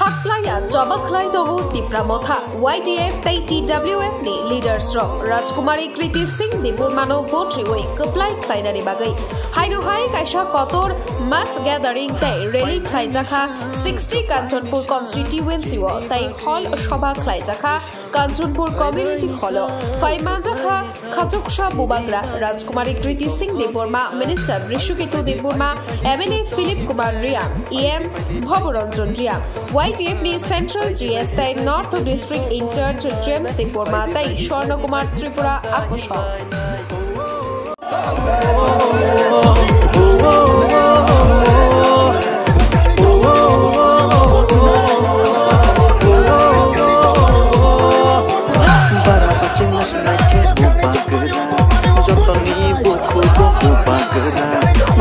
Hakplaya Jabakhlai Dogo Tipramotha YDF Tay TWF ni leaders ro Rajkumari Kriti Singh di Burmano Botri Way Kuplai Klainari Bagai Hainu Hai Kaisha Kotor Mass Gathering Tay Rally Klaijaka 60 Kanchanpur Constituency wo Tay Hall Shoba Klaijaka Kanchanpur Community Hall Faimajaka Khachuksha Bubagra Rajkumari Kriti Singh di Burma Minister Rishukitu di Burma MLA Philip Kumar Riam EM Bhabaranjan Riam YDF ni Central GS Tay North District in charge James di Burma Tay Shorna Kumar Tripura Akosha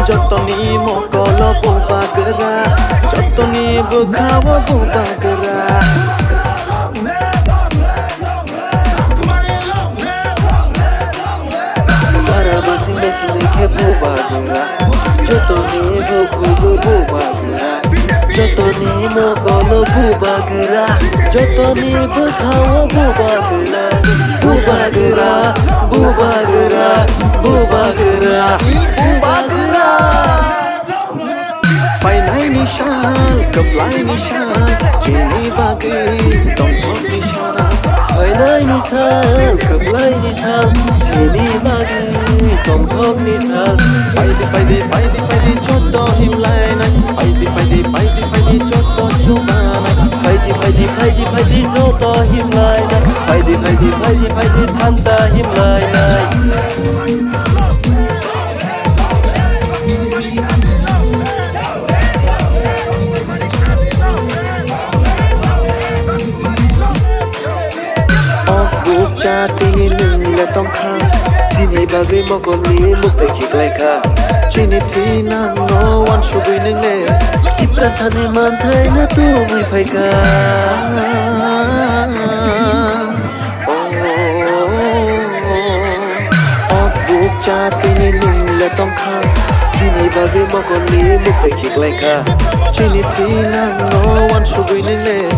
Jotoni mokolo bubagera, jotoni bukawo bubagera. Para basing ke bubagera, jotoni bukugo bubagera, jotoni mokolo bubagera, jotoni bukawo bubagera, bubagera, bubagera, bubagera, bubagera. Fainai nishal, kaplai nishal, chini bagi, tongkok nishal. Fainai nishal, kaplai nishal, chini bagi, tongkok nishal. Fighty, fighty, fighty, fighty, choto himlaina. Fighty, fighty, fighty, fighty, choto chumana. Fighty, fighty, fighty, fighty, choto himlaina. Fighty, fighty, fighty, fighty, thansa himlaina. Chini nunga tongkha, chini bagai mogoli mukta kiklaika, chini tina no one shubui nungle, iprasane manthai na tu bui phaika. Buk chini nunga tongkha, chini bagai mogoli mukta kiklaika, chini tina no one shubui nungle.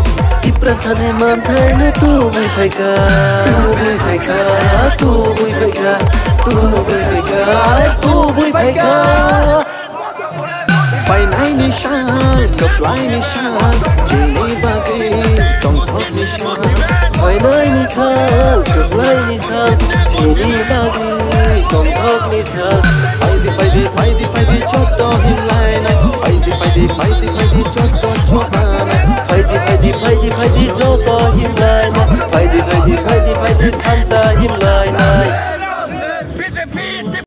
Iprasane manthai na tu bui phaika, tu bui phaika, tu bui phaika, tu bui phaika, tu bui phaika. Fainai nishal, kaplai nishal, chini bagi, tongkok nishal. Fainai nishal, kaplai nishal, chini bagi, tongkok nishal. Fighty, fighty, fighty, fighty, choto himlaina. Fighty, fighty, fighty, fighty, choto chobana. Fighty, fighty, fighty, fighty, choto himlaina. Fighty, fighty, fighty, fighty, thansa himlaina.